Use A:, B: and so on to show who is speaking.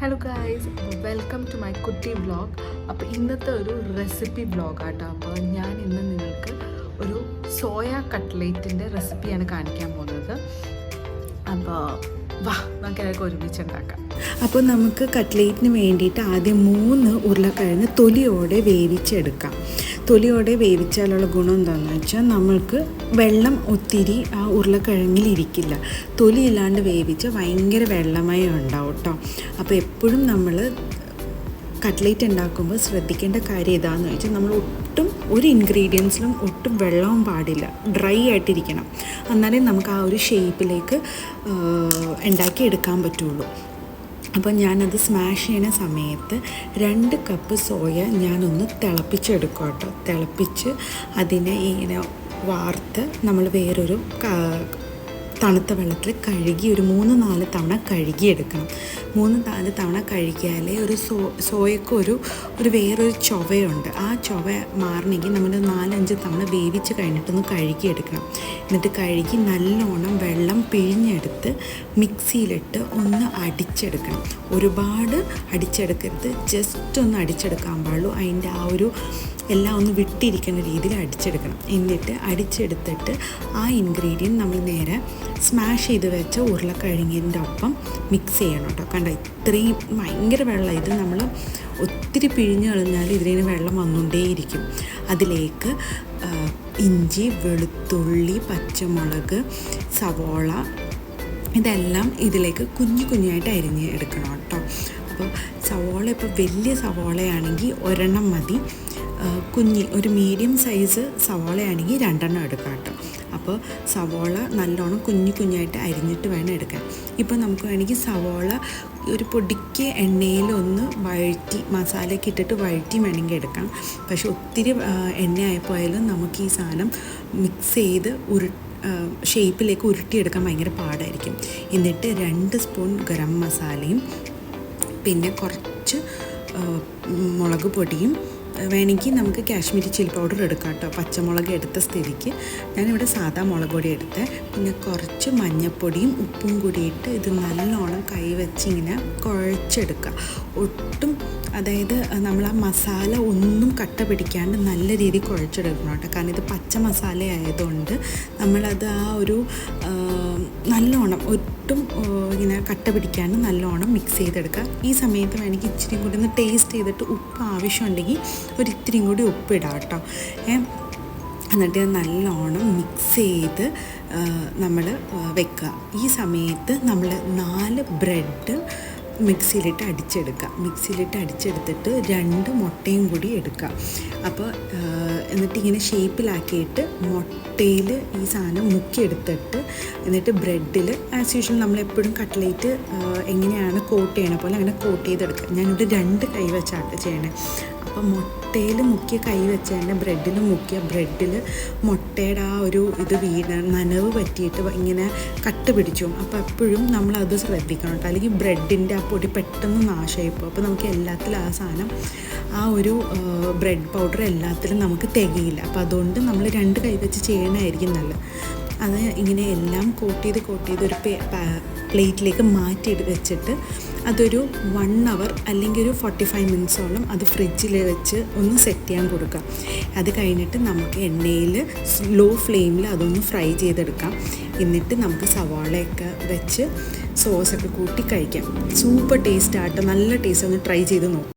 A: Hello guys, welcome to my കുട്ടി vlog. അപ്പോൾ ഇന്നത്തെ ഒരു റെസിപ്പി വ്ളോഗാട്ടോ. അപ്പോൾ ഞാൻ ഇന്ന് നിങ്ങൾക്ക് ഒരു സോയ കട്ട്ലേറ്റിൻ്റെ റെസിപ്പിയാണ് കാണിക്കാൻ പോകുന്നത്. അപ്പോൾ വാ, നമുക്ക് അതൊക്കെ ഒരുമിച്ച് ഉണ്ടാക്കാം.
B: അപ്പോൾ നമുക്ക് കട്ട്ലേറ്റിന് വേണ്ടിയിട്ട് ആദ്യം 3 ഉരുളക്കിഴങ്ങ് തൊലിയോടെ വേവിച്ചെടുക്കാം. തൊലിയോടെ വേവിച്ചാലുള്ള ഗുണം എന്താണെന്ന് വെച്ചാൽ നമ്മൾക്ക് വെള്ളം ഒത്തിരി ആ ഉരുളക്കിഴങ്ങിൽ ഇരിക്കില്ല. തൊലി ഇല്ലാണ്ട് വേവിച്ചാൽ ഭയങ്കര വെള്ളമയം ഉണ്ടാവും കേട്ടോ. അപ്പോൾ എപ്പോഴും നമ്മൾ കട്ട്ലേറ്റ് ഉണ്ടാക്കുമ്പോൾ ശ്രദ്ധിക്കേണ്ട കാര്യം ഇതാണെന്ന് വെച്ചാൽ നമ്മൾ ഒട്ടും ഒരു ഇൻഗ്രീഡിയൻസിലും ഒട്ടും വെള്ളവും പാടില്ല, ഡ്രൈ ആയിട്ടിരിക്കണം. എന്നാലേ നമുക്ക് ആ ഒരു ഷേപ്പിലേക്ക് ഉണ്ടാക്കിയെടുക്കാൻ പറ്റുള്ളൂ. അപ്പോൾ ഞാനത് സ്മാഷ് ചെയ്യുന്ന സമയത്ത് 2 കപ്പ് സോയ ഞാനൊന്ന് തിളപ്പിച്ചെടുക്കും കേട്ടോ. തിളപ്പിച്ച് അതിനെ ഇങ്ങനെ വാർത്ത് നമ്മൾ വേറൊരു തണുത്ത വെള്ളത്തിൽ കഴുകി ഒരു 3-4 തവണ കഴുകിയെടുക്കണം. 3-4 തവണ കഴുകിയാലേ ഒരു സോയക്ക് ഒരു വേറൊരു ചൊവയുണ്ട്. ആ ചൊവ മാറണമെങ്കിൽ നമ്മൾ 4-5 തവണ വേവിച്ച് കഴിഞ്ഞിട്ടൊന്ന് കഴുകിയെടുക്കണം. എന്നിട്ട് കഴുകി നല്ലോണം വെള്ളം പിഴിഞ്ഞെടുത്ത് മിക്സിയിലിട്ട് ഒന്ന് അടിച്ചെടുക്കണം. ഒരുപാട് അടിച്ചെടുക്കരുത്, ജസ്റ്റ് ഒന്ന് അടിച്ചെടുക്കാൻ പാടുള്ളൂ. അതിൻ്റെ ആ ഒരു എല്ലാം ഒന്ന് വിട്ടിരിക്കുന്ന രീതിയിൽ അടിച്ചെടുക്കണം. എന്നിട്ട് അടിച്ചെടുത്തിട്ട് ആ ഇൻഗ്രീഡിയൻറ്റ് നമ്മൾ നേരെ സ്മാഷ് ചെയ്ത് വെച്ച ഉരുളക്കിഴങ്ങിൻ്റെ ഒപ്പം മിക്സ് ചെയ്യണം കേട്ടോ. കണ്ട ഇത്രയും ഭയങ്കര വെള്ളം. ഇത് നമ്മൾ ഒത്തിരി പിഴിഞ്ഞ് കളഞ്ഞാൽ ഇതിന് വെള്ളം വന്നുകൊണ്ടേയിരിക്കും. അതിലേക്ക് ഇഞ്ചി, വെളുത്തുള്ളി, പച്ചമുളക്, സവോള ഇതെല്ലാം ഇതിലേക്ക് കുഞ്ഞായിട്ട് അരിഞ്ഞ് എടുക്കണം കേട്ടോ. അപ്പോൾ സവോള ഇപ്പോൾ വലിയ സവോളയാണെങ്കിൽ 1 മതി. ഒരു മീഡിയം സൈസ് സവോളയാണെങ്കിൽ 2 എടുക്കാം കേട്ടോ. അപ്പോൾ സവോള നല്ലോണം കുഞ്ഞായിട്ട് അരിഞ്ഞിട്ട് വേണം എടുക്കാൻ. ഇപ്പോൾ നമുക്ക് വേണമെങ്കിൽ സവോള ഒരു പൊടിക്ക് എണ്ണയിലൊന്ന് വഴറ്റി മസാലയൊക്കെ ഇട്ടിട്ട് വഴറ്റി വേണമെങ്കിൽ എടുക്കാം. പക്ഷെ ഒത്തിരി എണ്ണ ആയിപ്പോയാലും നമുക്ക് ഈ സാധനം മിക്സ് ചെയ്ത് ഷേപ്പിലേക്ക് ഉരുട്ടിയെടുക്കാൻ ഭയങ്കര പാടായിരിക്കും. എന്നിട്ട് 2 സ്പൂൺ ഗരം മസാലയും പിന്നെ കുറച്ച് മുളക് പൊടിയും വേണമെങ്കിൽ നമുക്ക് കാശ്മീരി ചില്ലി പൗഡർ എടുക്കാം കേട്ടോ. പച്ചമുളക് എടുത്ത സ്ഥിതിക്ക് ഞാനിവിടെ സാധാ മുളക് പൊടി എടുത്ത് പിന്നെ കുറച്ച് മഞ്ഞൾപ്പൊടിയും ഉപ്പും കൂടിയിട്ട് ഇത് നല്ലോണം കൈവച്ച് ഇങ്ങനെ കുഴച്ചെടുക്കുക. ഒട്ടും അതായത് നമ്മൾ ആ മസാല ഒന്നും കട്ട പിടിക്കാണ്ട് നല്ല രീതിയിൽ കുഴച്ചെടുക്കണം കേട്ടോ. കാരണം ഇത് പച്ച മസാല ആയതുകൊണ്ട് നമ്മളത് ആ ഒരു നല്ലോണം ഒട്ടും ഇങ്ങനെ കട്ട പിടിക്കാണ്ട് നല്ലോണം മിക്സ് ചെയ്തെടുക്കുക. ഈ സമയത്ത് വേണമെങ്കിൽ ഇച്ചിരി കൂടി ഒന്ന് ടേസ്റ്റ് ചെയ്തിട്ട് ഉപ്പ് ആവശ്യമുണ്ടെങ്കിൽ ഒരിത്തിരിയും കൂടി ഉപ്പ് ഇടാം കേട്ടോ. എന്നിട്ട് നല്ലോണം മിക്സ് ചെയ്ത് നമ്മൾ വെക്കുക. ഈ സമയത്ത് നമ്മൾ 4 ബ്രെഡ് മിക്സിയിലിട്ട് അടിച്ചെടുത്തിട്ട് 2 മുട്ടയും കൂടി എടുക്കുക. അപ്പോൾ എന്നിട്ട് ഇങ്ങനെ ഷേപ്പിലാക്കിയിട്ട് മുട്ടയിൽ ഈ സാധനം മുക്കിയെടുത്തിട്ട് എന്നിട്ട് ബ്രെഡിൽ ആസ് യൂഷ്വൽ നമ്മളെപ്പോഴും കട്ട്ലേറ്റ് എങ്ങനെയാണ് കോട്ട് ചെയ്യണ പോലെ അങ്ങനെ കോട്ട് ചെയ്തെടുക്കുക. ഞാനിവിടെ 2 കൈ വെച്ചാട്ട് ചെയ്യണേ. അപ്പോൾ മുട്ടയിൽ മുക്കിയ കൈ വെച്ചതിൻ്റെ ബ്രെഡിൽ മുക്കിയ ബ്രെഡിൽ മുട്ടയുടെ ആ ഒരു ഇത് നനവ് പറ്റിയിട്ട് ഇങ്ങനെ കട്ട് പിടിച്ചു. അപ്പോൾ എപ്പോഴും നമ്മളത് ശ്രദ്ധിക്കണം കേട്ടോ. അല്ലെങ്കിൽ ബ്രെഡിൻ്റെ ആ പൊടി പെട്ടെന്ന് നാശമായിപ്പോൾ അപ്പോൾ നമുക്ക് എല്ലാത്തിലും ആ സാധനം ആ ഒരു ബ്രെഡ് പൗഡർ എല്ലാത്തിലും നമുക്ക് തികയില്ല. അപ്പോൾ അതുകൊണ്ട് നമ്മൾ 2 കൈ വെച്ച് ചെയ്യണമായിരിക്കും നല്ലത്. അത് ഇങ്ങനെ എല്ലാം കോട്ട് ചെയ്ത് ഒരു പ്ലേറ്റിലേക്ക് മാറ്റി വെച്ചിട്ട് അതൊരു 1 അവർ അല്ലെങ്കിൽ ഒരു 45 മിനിറ്റ്സോളം അത് ഫ്രിഡ്ജിൽ വെച്ച് ഒന്ന് സെറ്റ് ചെയ്യാൻ കൊടുക്കുക. അത് കഴിഞ്ഞിട്ട് നമുക്ക് എണ്ണയിൽ ലോ ഫ്ലെയിമിൽ അതൊന്ന് ഫ്രൈ ചെയ്തെടുക്കാം. എന്നിട്ട് നമുക്ക് സവാളയൊക്കെ വെച്ച് സോസൊക്കെ കൂട്ടി കഴിക്കാം. സൂപ്പർ ടേസ്റ്റ് ആട്ടോ, നല്ല ടേസ്റ്റ്. ഒന്ന് ട്രൈ ചെയ്ത് നോക്കാം.